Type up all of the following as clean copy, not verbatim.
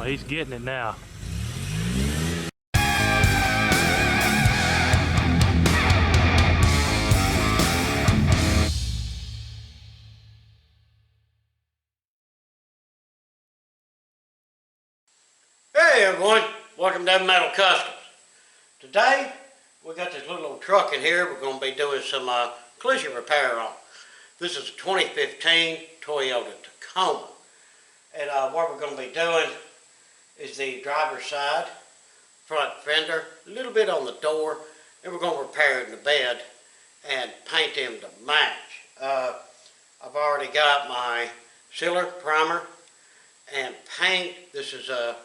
he's getting it now. Hey everyone, welcome to Metal Customs. Today we got this little old truck in here we're going to be doing some collision repair on. This is a 2015 Toyota Tacoma. And what we're going to be doing is the driver's side, front fender, a little bit on the door, and we're going to repair it in the bed and paint them to match. I've already got my sealer, primer, and paint. This is a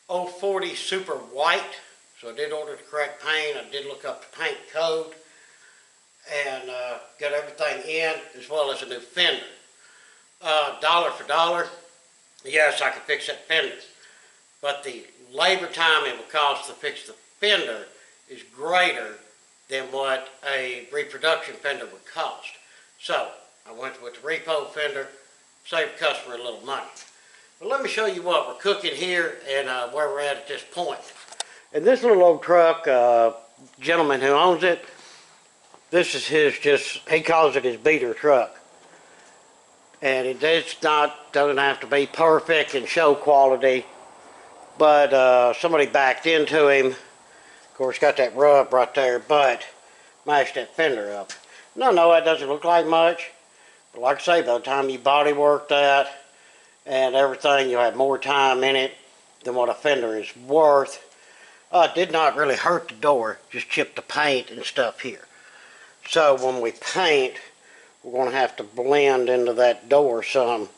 040 Super White, so I did order the correct paint. I did look up the paint code and got everything in, as well as a new fender. Dollar for dollar, yes, I can fix that fender, but the labor time it would cost to fix the fender is greater than what a reproduction fender would cost. So I went with the repo fender, saved the customer a little money. But let me show you what we're cooking here and where we're at this point. And this little old truck, gentleman who owns it, this is his, he calls it his beater truck. And doesn't have to be perfect and show quality, but somebody backed into him. Of course, got that rub right there, but mashed that fender up. No, that doesn't look like much, but like I say, by the time you body work that and everything, you'll have more time in it than what a fender is worth. It did not really hurt the door, just chipped the paint and stuff here. So when we paint, we're going to have to blend into that door some,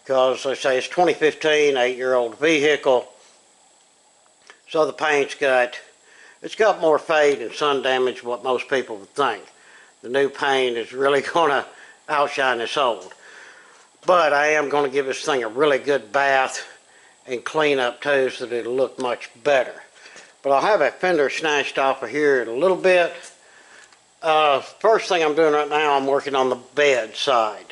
because they say it's 2015, 8-year-old vehicle, so the paint's got more fade and sun damage than what most people would think. The new paint is really going to outshine this old. But I am going to give this thing a really good bath and clean up too, so that it'll look much better. But I'll have that fender snatched off of here in a little bit. First thing I'm doing right now, I'm working on the bed side.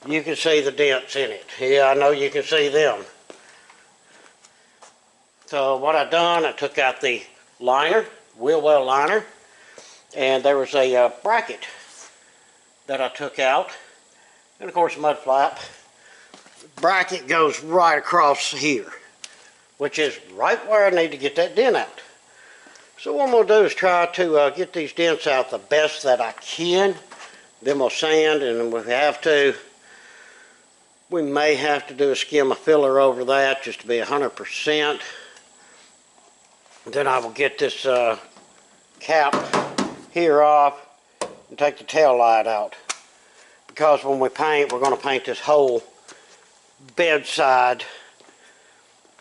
You can see the dents in it. Yeah, I know you can see them. So what I done, I took out the liner, wheel well liner, and there was a bracket that I took out. And of course, mud flap. The bracket goes right across here, which is right where I need to get that dent out. So what I'm going to do is try to get these dents out the best that I can. Then we'll sand, and we may have to do a skim of filler over that just to be 100%. Then I will get this cap here off and take the tail light out. Because when we paint, we're going to paint this whole bedside.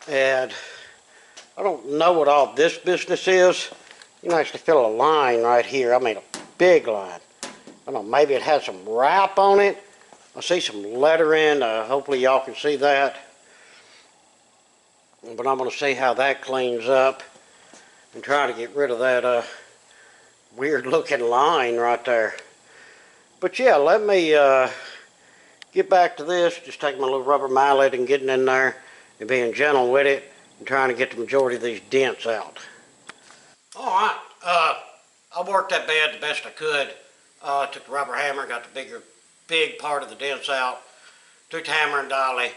And I don't know what all this business is. You can actually feel a line right here. I mean, a big line. I don't know, maybe it has some wrap on it. I see some lettering. Hopefully y'all can see that. But I'm going to see how that cleans up and try to get rid of that weird looking line right there. But yeah, let me get back to this. Just taking my little rubber mallet and getting in there and being gentle with it and trying to get the majority of these dents out. Alright, I worked that bed the best I could. Took the rubber hammer, got the big part of the dents out. Took the hammer and dolly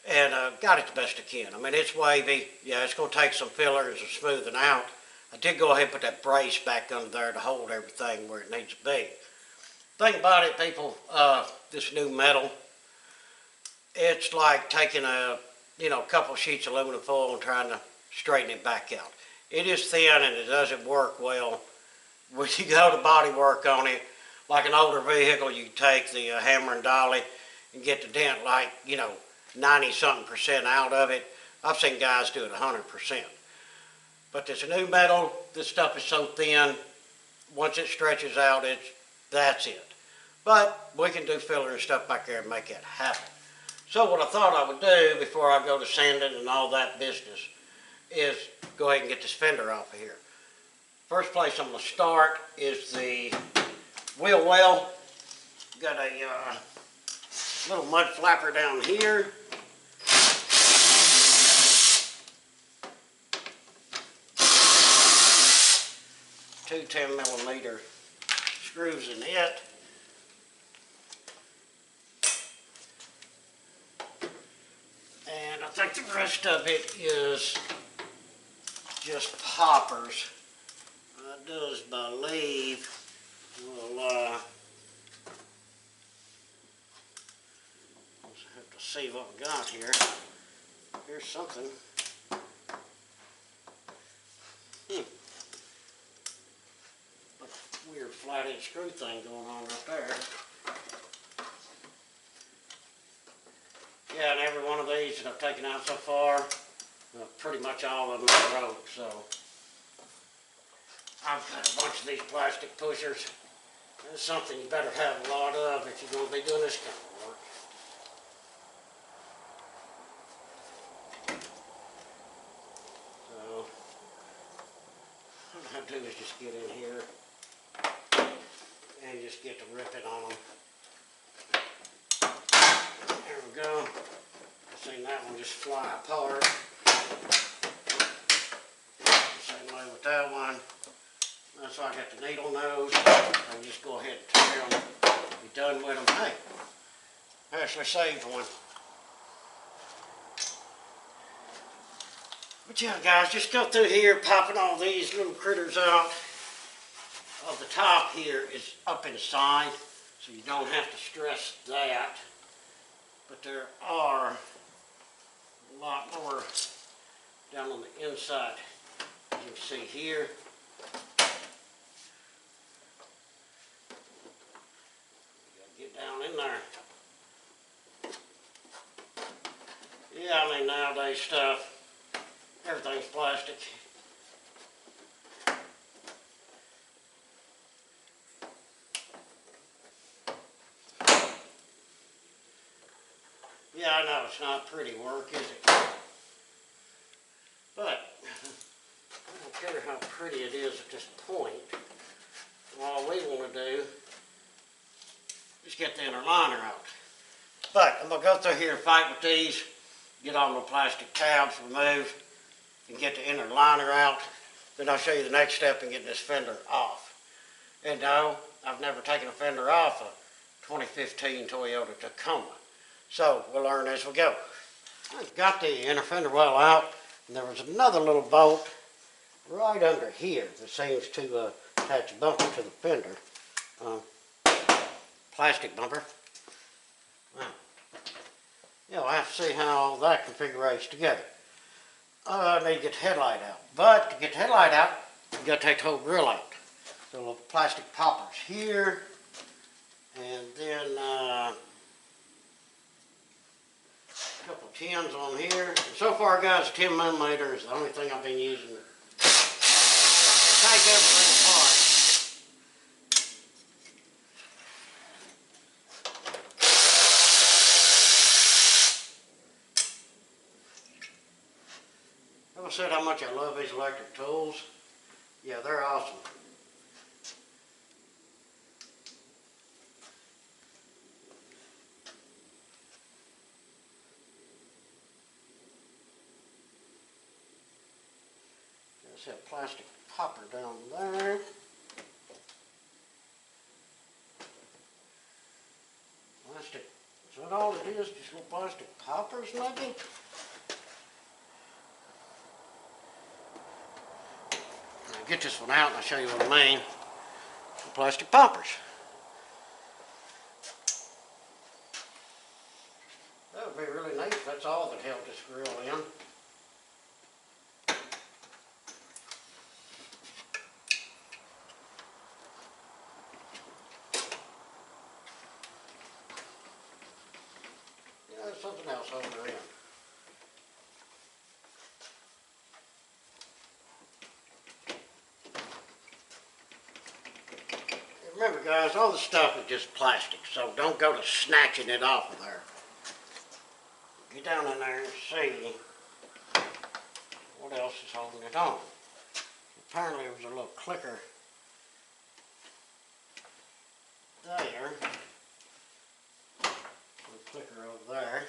and got it the best I can. I mean, it's wavy. Yeah, it's going to take some fillers and smoothing out. I did go ahead and put that brace back under there to hold everything where it needs to be. Think about it, people, this new metal, it's like taking a couple sheets of aluminum foil and trying to straighten it back out. It is thin and it doesn't work well. When you go to body work on it, like an older vehicle, you take the hammer and dolly and get the dent like, 90-something% out of it. I've seen guys do it 100%. But this new metal, this stuff is so thin, once it stretches out, that's it. But we can do filler and stuff back there and make it happen. So what I thought I would do before I go to sanding and all that business is go ahead and get this fender off of here. First place I'm going to start is the wheel well. Got a little mud flapper down here. two 10mm screws in it. And I think the rest of it is just poppers. I does believe we'll have to see what we got here. Here's something. Weird flat-edge screw thing going on right there. Yeah, and every one of these that I've taken out so far, pretty much all of them are broke, so I've got a bunch of these plastic pushers. That's something you better have a lot of if you're going to be doing this kind of work. So, what I have to do is just get in here and just get to ripping on them. There we go. I've seen that one just fly apart. Same way with that one. That's why I got the needle nose. I just go ahead and tear them. Be done with them. Hey, I actually saved one. But yeah, guys, just go through here, popping all these little critters out. Oh, the top here is up inside, so you don't have to stress that. But there are a lot more down on the inside. As you can see here. You gotta get down in there. Yeah, I mean, nowadays stuff, everything's plastic. Yeah, I know it's not pretty work, is it? But I don't care how pretty it is at this point. All we want to do is get the inner liner out. But I'm going to go through here and fight with these, get all the plastic tabs removed, and get the inner liner out. Then I'll show you the next step in getting this fender off. And no, I've never taken a fender off a 2015 Toyota Tacoma. So we'll learn as we go. I've got the inner fender well out, and there was another little bolt right under here that seems to attach a bumper to the fender. Plastic bumper. Yeah, we'll have to see how all that configurates together. I need to get the headlight out. But to get the headlight out, you've got to take the whole grill out. So little plastic poppers here, and then a couple of tins on here. And so far, guys, 10mm is the only thing I've been using to take everything apart. I said how much I love these electric tools. Yeah, they're awesome. There's that plastic popper down there. Plastic. Is that all it is? Just little plastic poppers, maybe? Get this one out and I'll show you what I mean. Some plastic poppers. That would be really neat if that's all that held this grill in. Yeah, there's something else over in. Remember, guys, all the stuff is just plastic, so don't go to snatching it off of there. Get down in there and see what else is holding it on. Apparently, there was a little clicker there. A little clicker over there.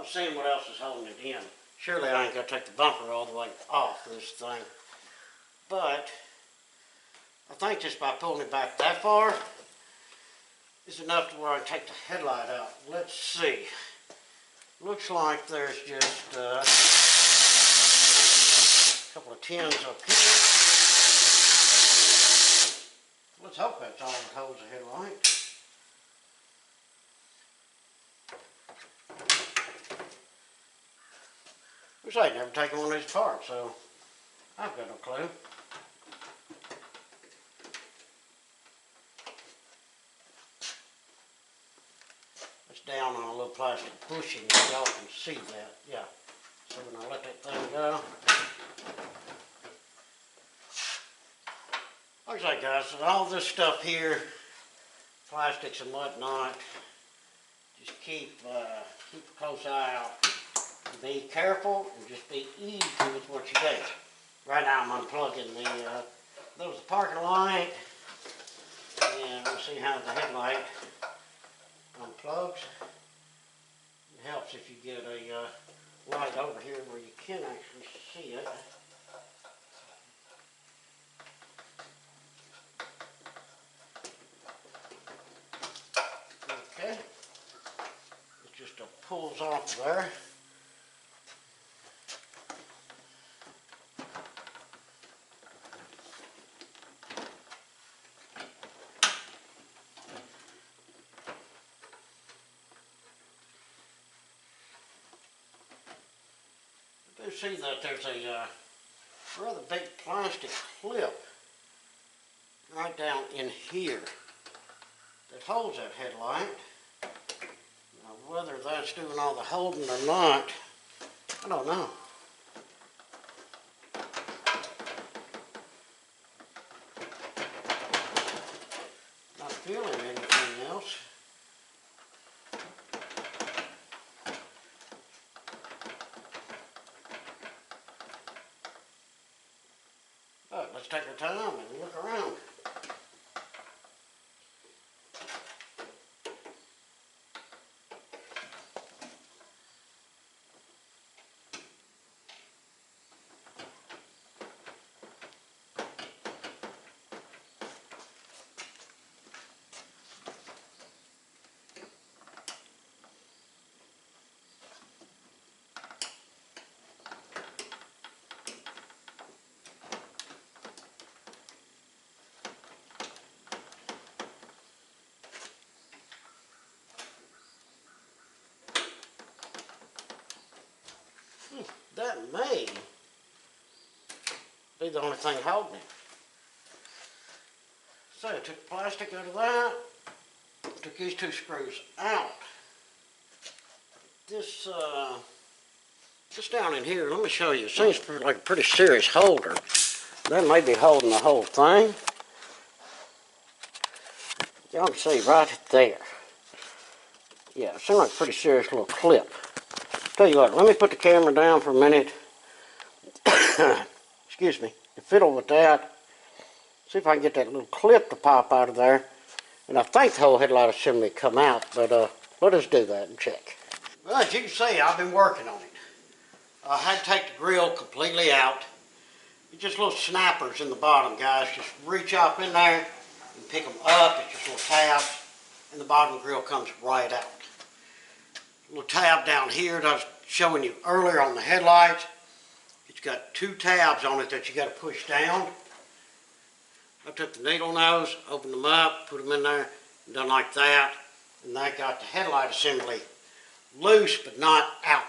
I'm seeing what else is holding it in. Surely I ain't got to take the bumper all the way off this thing. But I think just by pulling it back that far is enough to where I can take the headlight out. Let's see. Looks like there's just a couple of tins up here. Let's hope that's all that holds the headlight. Looks like I've never taken one of these apart, so I've got no clue. It's down on a little plastic bushing, y'all can see that. Yeah. So when I let that thing go. Like I say, guys, so all this stuff here, plastics and whatnot, just keep a close eye out. Be careful and just be easy with what you do. Right now I'm unplugging there was the parking light, and we'll see how the headlight unplugs. It helps if you get a light over here where you can actually see it. Okay, it just pulls off there. You see that there's a rather big plastic clip right down in here that holds that headlight. Now whether that's doing all the holding or not, I don't know. Not feeling anything else. But let's take our time and look around. That may be the only thing holding it. So I took the plastic out of that, took these two screws out. This down in here, let me show you. It seems like a pretty serious holder. That may be holding the whole thing. Y'all can see right there. Yeah, it seems like a pretty serious little clip. Tell you what, let me put the camera down for a minute. Excuse me. To fiddle with that. See if I can get that little clip to pop out of there. And I think the whole headlight assembly come out, but let us do that and check. Well, as you can see, I've been working on it. I had to take the grill completely out. It's just little snappers in the bottom, guys. Just reach up in there and pick them up. It's just little tabs, and the bottom grill comes right out. Little tab down here that I was showing you earlier on the headlights. It's got two tabs on it that you got to push down. I took the needle nose, opened them up, put them in there, and done like that. And that got the headlight assembly loose but not out.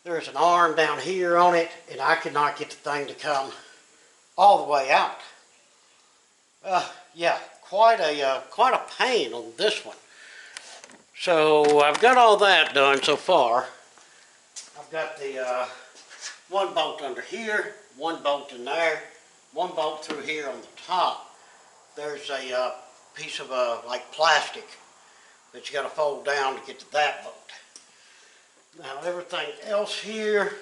There's an arm down here on it, and I could not get the thing to come all the way out. Yeah, quite a pain on this one. So I've got all that done so far. I've got the one bolt under here, one bolt in there, one bolt through here on the top. There's a piece of like plastic that you got to fold down to get to that bolt. Now everything else here,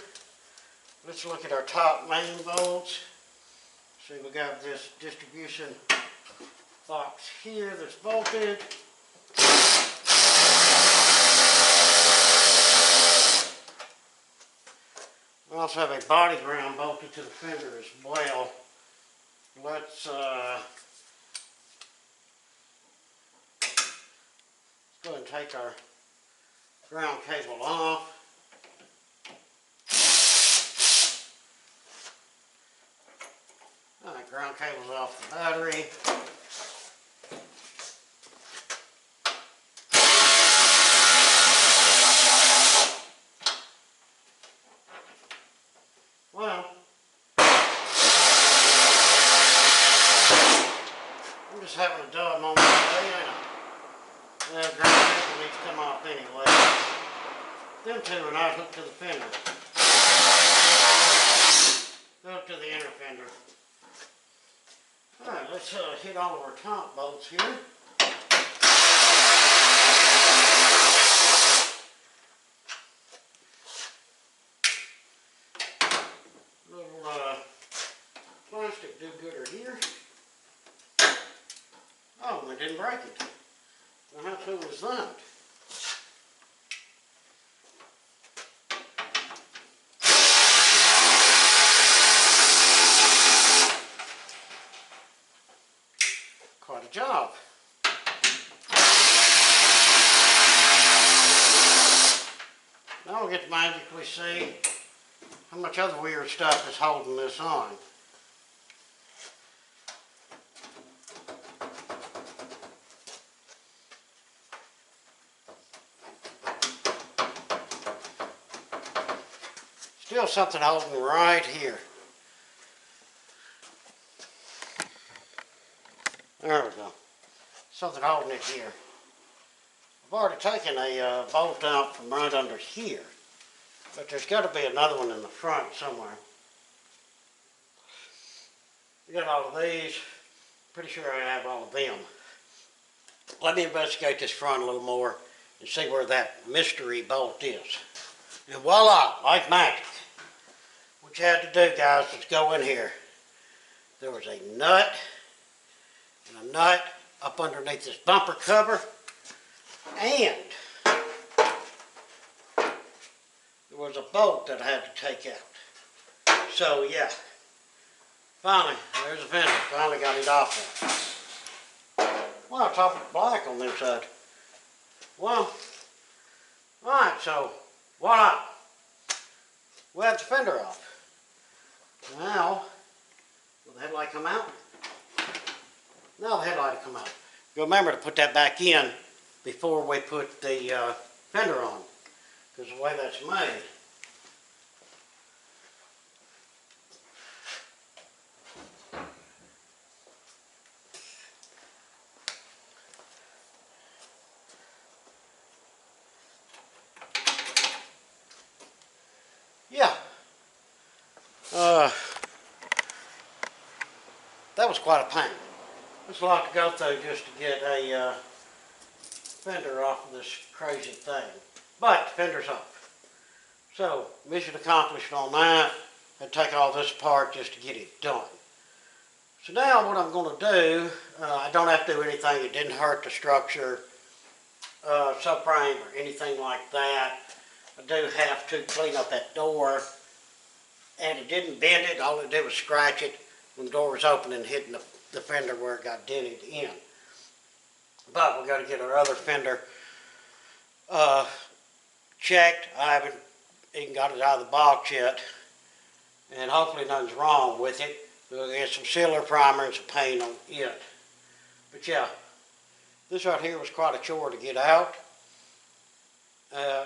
let's look at our top main bolts. See, we got this distribution box here that's bolted. also have a body ground bolted to the fender as well. Let's go ahead and take our ground cable off. Alright, ground cable's off the battery. Well, I'm just having a dull moment today, ain't I? Well, ground cable needs to come off anyway. Them two are not hooked to the fender. They're hooked to the inner fender. Alright, let's hit all of our top bolts here. Little plastic do-gooder here. Oh, we didn't break it. Now how cool is that? Quite a job. Now we'll get to magically see how much other weird stuff is holding this on. Still something holding right here. There we go. Something holding it here. I've already taken a bolt out from right under here, but there's got to be another one in the front somewhere. I got all of these. Pretty sure I have all of them. Let me investigate this front a little more and see where that mystery bolt is. And voila, like magic. What you had to do, guys, was go in here. There was a nut and a nut up underneath this bumper cover, and there was a bolt that I had to take out. So yeah, finally, there's the fender. Finally got it off there. Well, top of black on this side. Well, alright, so voila, we have the fender off. Now, will the headlight come out? Now the headlight will come out. You'll remember to put that back in before we put the fender on, because the way that's made. Yeah. That was quite a pain. There's a lot to go through just to get a fender off of this crazy thing. But the fender's off. So, mission accomplished on that. I had to take all this apart just to get it done. So now what I'm going to do, I don't have to do anything. It didn't hurt the structure, subframe or anything like that. I do have to clean up that door. And it didn't bend it. All it did was scratch it when the door was open and hitting the fender where it got dented in. But we've got to get our other fender checked. I haven't even got it out of the box yet. And hopefully nothing's wrong with it. We'll get some sealer primer and some paint on it. But yeah, this right here was quite a chore to get out.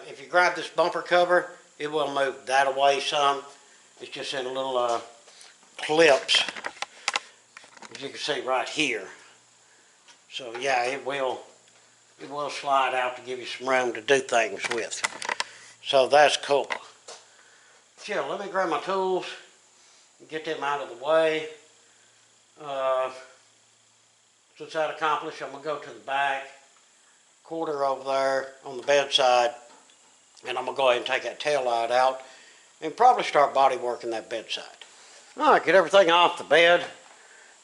If you grab this bumper cover, it will move that away some. It's just in a little clips, as you can see right here. So yeah, it will slide out to give you some room to do things with. So that's cool. Yeah, let me grab my tools and get them out of the way. Since that's accomplished, I'm going to go to the back quarter over there on the bedside, and I'm going to go ahead and take that tail light out and probably start body working that bedside. Alright, get everything off the bed.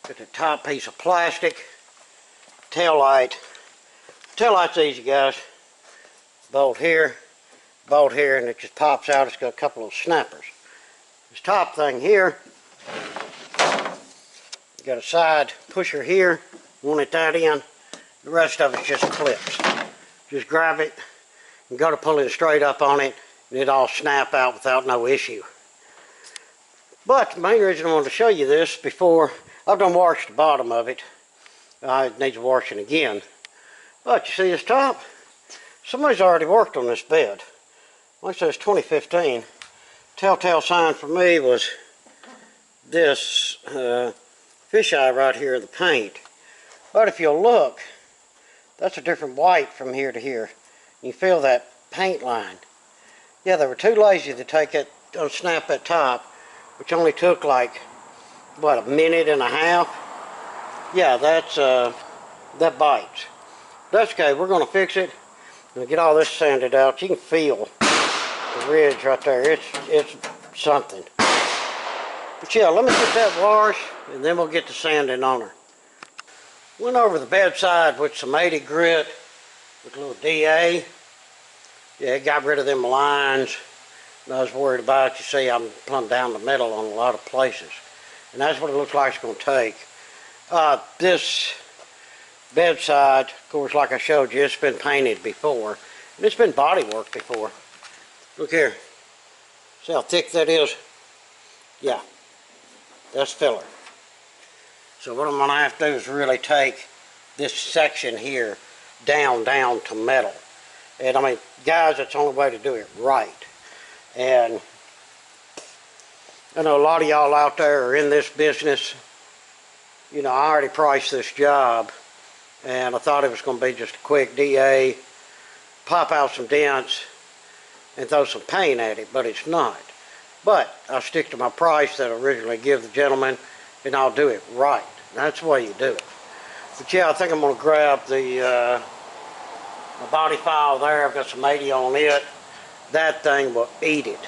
Get the top piece of plastic. Tail light. Tail light's easy, guys. Bolt here, and it just pops out. It's got a couple of snappers. This top thing here, you got a side pusher here, want it that in. The rest of it's just clips. Just grab it and go to pull it straight up on it, and it all snap out without no issue. But the main reason I wanted to show you this before, I've done washed the bottom of it. It needs washing again. But you see this top? Somebody's already worked on this bed. Like I said, it's 2015. Telltale sign for me was this fisheye right here in the paint. But if you'll look, that's a different white from here to here. You feel that paint line. Yeah, they were too lazy to take it, snap that top, which only took like, what, a minute and a half? Yeah, that's, that bites. That's okay, we're gonna fix it. And get all this sanded out. You can feel the ridge right there. It's something. But yeah, let me get that washed, and then we'll get the sanding on her. Went over the bedside with some 80 grit, with a little DA. Yeah, it got rid of them lines that I was worried about. You see, I'm plumb down the middle on a lot of places. And that's what it looks like it's going to take. This bedside, of course, like I showed you, it's been painted before. And it's been body work before. Look here. See how thick that is? Yeah, that's filler. So what I'm going to have to do is really take this section here down to metal. And I mean, guys, that's the only way to do it right. And I know a lot of y'all out there are in this business. You know, I already priced this job, and I thought it was going to be just a quick DA, pop out some dents, and throw some paint at it, but it's not. But I'll stick to my price that I originally give the gentleman, and I'll do it right. That's the way you do it. But yeah, I think I'm going to grab the body file there. I've got some 80 on it. That thing will eat it.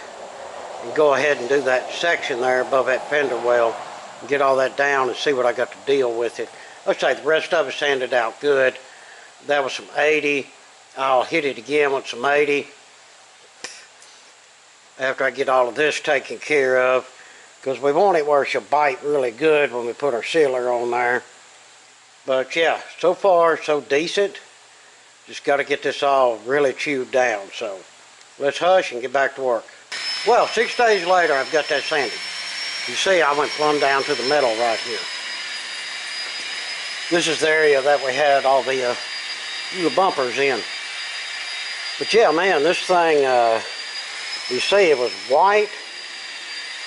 And go ahead and do that section there above that fender well and get all that down and see what I got to deal with it. Let's say the rest of it sanded out good. That was some 80. I'll hit it again with some 80 after I get all of this taken care of, because we want it where she'll bite really good when we put our sealer on there. But yeah, so far so decent. Just got to get this all really chewed down. So let's hush and get back to work. Well, 6 days later, I've got that sanded. You see, I went plumb down to the metal right here. This is the area that we had all the little bumpers in. But yeah, man, this thing, you see, it was white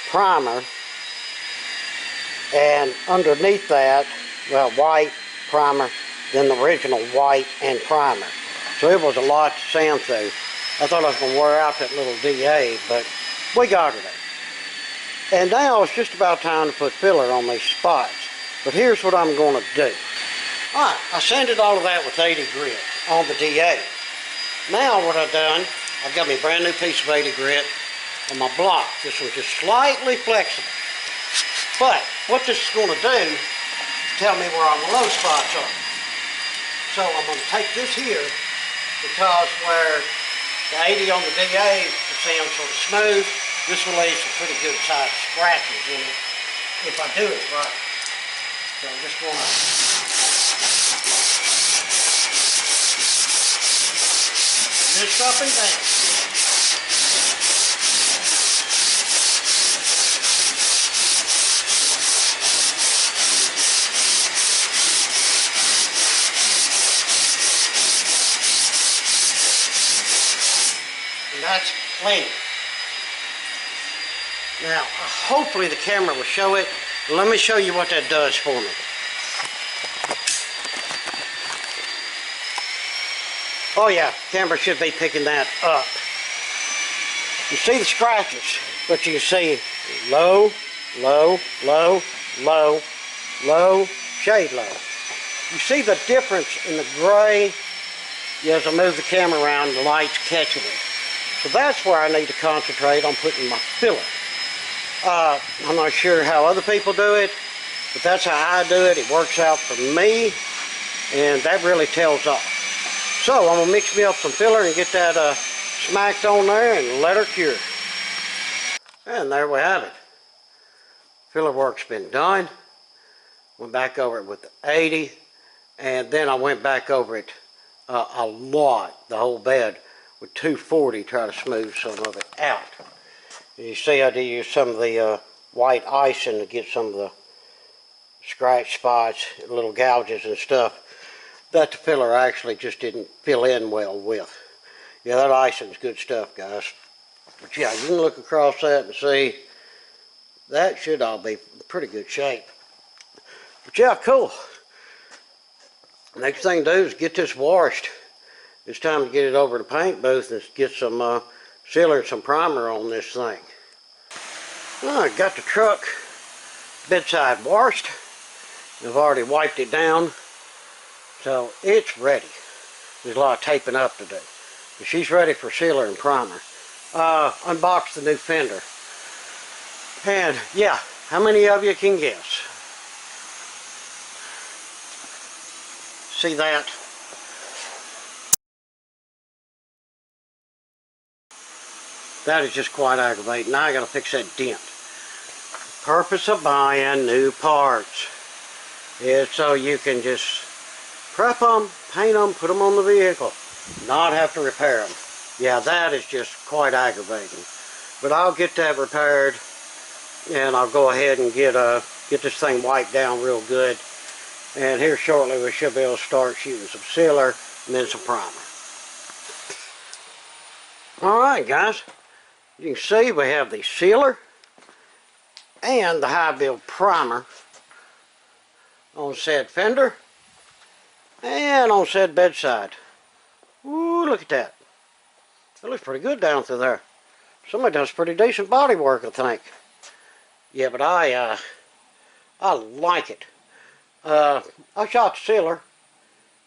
primer, and underneath that, well, white primer, then the original white and primer. So it was a lot to sand through. I thought I was going to wear out that little DA, but we got her there. And now it's just about time to put filler on these spots. But here's what I'm going to do. Alright, I sanded all of that with 80 grit on the DA. Now what I've done, I've got me a brand new piece of 80 grit on my block. This one's just slightly flexible. But what this is going to do is tell me where all the low spots are. So I'm going to take this here, because where the 80 on the DA sounds sort of smooth, this will leave some pretty good sized scratches in it if I do it right. So I'm just going to this up and down. And that's plenty. Now, hopefully the camera will show it. Let me show you what that does for me. Oh yeah, camera should be picking that up. You see the scratches, but you see low, low, low, low, low, shade low. You see the difference in the gray as I move the camera around, the light's catching it. So that's where I need to concentrate on putting my filler. I'm not sure how other people do it, but that's how I do it. It works out for me, and that really tells off. So I'm going to mix me up some filler and get that smacked on there and let her cure. And there we have it. Filler work's been done. Went back over it with the 80, and then I went back over it a lot, the whole bed, with 240, try to smooth some of it out. You see I did use some of the white icing to get some of the scratch spots, little gouges and stuff that the filler actually just didn't fill in well with. Yeah, that icing's good stuff, guys. But yeah, you can look across that and see that should all be in pretty good shape. But yeah, cool. Next thing to do is get this washed. It's time to get it over to the paint booth and get some sealer and some primer on this thing. Well, I got the truck bedside washed. I've already wiped it down, so it's ready. There's a lot of taping up to do. But she's ready for sealer and primer. Unboxed the new fender. And yeah, how many of you can guess? See that? That is just quite aggravating. Now I gotta fix that dent. The purpose of buying new parts is so you can just prep them, paint them, put them on the vehicle, not have to repair them. Yeah, that is just quite aggravating. But I'll get that repaired, and I'll go ahead and get this thing wiped down real good. And here shortly we should be able to start shooting some sealer and then some primer. Alright guys, you can see we have the sealer and the high build primer on said fender and on said bedside. Ooh, look at that. That looks pretty good down through there. Somebody does pretty decent body work, I think. Yeah, but I like it. I shot the sealer.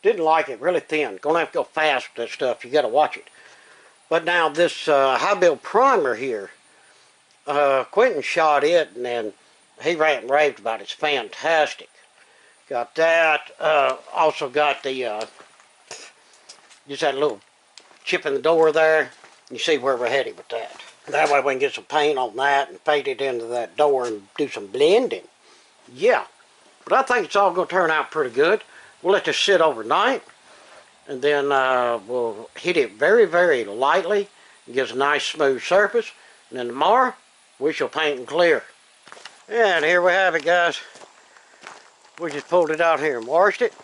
Didn't like it, really thin. Gonna have to go fast with that stuff. You gotta watch it. But now this high build primer here, Quentin shot it and then he ranted and raved about it. It's fantastic. Got that. Also got the just that little chip in the door there. You see where we're headed with that. That way we can get some paint on that and fade it into that door and do some blending. Yeah. But I think it's all going to turn out pretty good. We'll let this sit overnight. And then we'll hit it very, very lightly. It gives a nice smooth surface. And then tomorrow, we shall paint and clear. And here we have it, guys. We just pulled it out here and washed it.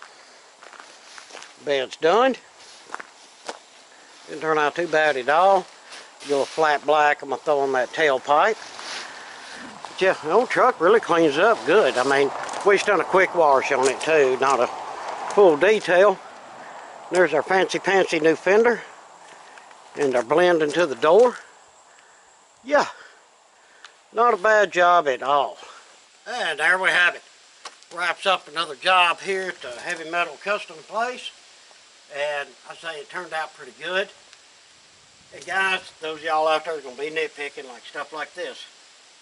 Bed's done. Didn't turn out too bad at all. Go a flat black, I'm going to throw on that tailpipe. But yeah, the old truck really cleans up good. I mean, we just done a quick wash on it too, not a full detail. There's our fancy new fender. And our blend into the door. Yeah, not a bad job at all. And there we have it. Wraps up another job here at the Heavy Metal Custom place. And I say it turned out pretty good. And guys, those of y'all out there are going to be nitpicking like stuff like this.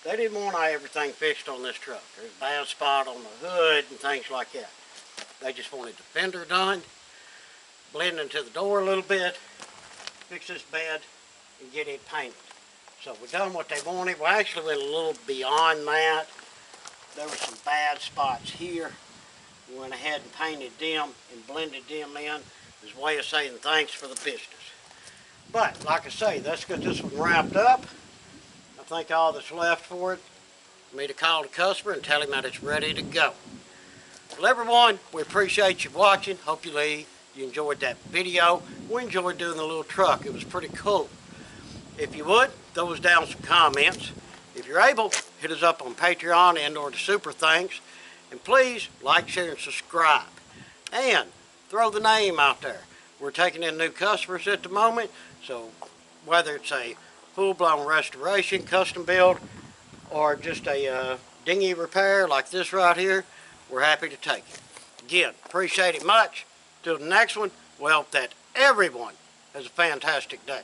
They didn't want everything fixed on this truck. There's a bad spot on the hood and things like that. They just wanted the fender done, blend into the door a little bit, fix this bed, and get it painted. So we done what they wanted. We actually went a little beyond that. There were some bad spots here. We went ahead and painted them and blended them in as a way of saying thanks for the business. But, like I say, let's get this one wrapped up. I think all that's left for it, for me to call the customer and tell him that it's ready to go. Well, everyone, we appreciate you watching. Hope you enjoyed that video. We enjoyed doing the little truck. It was pretty cool. If you would, throw us down some comments. If you're able, hit us up on Patreon and or the Super Thanks. And please, like, share, and subscribe. And throw the name out there. We're taking in new customers at the moment, so whether it's a full-blown restoration, custom build, or just a dinghy repair like this right here, we're happy to take it. Again, appreciate it much. Till the next one, we hope that everyone has a fantastic day.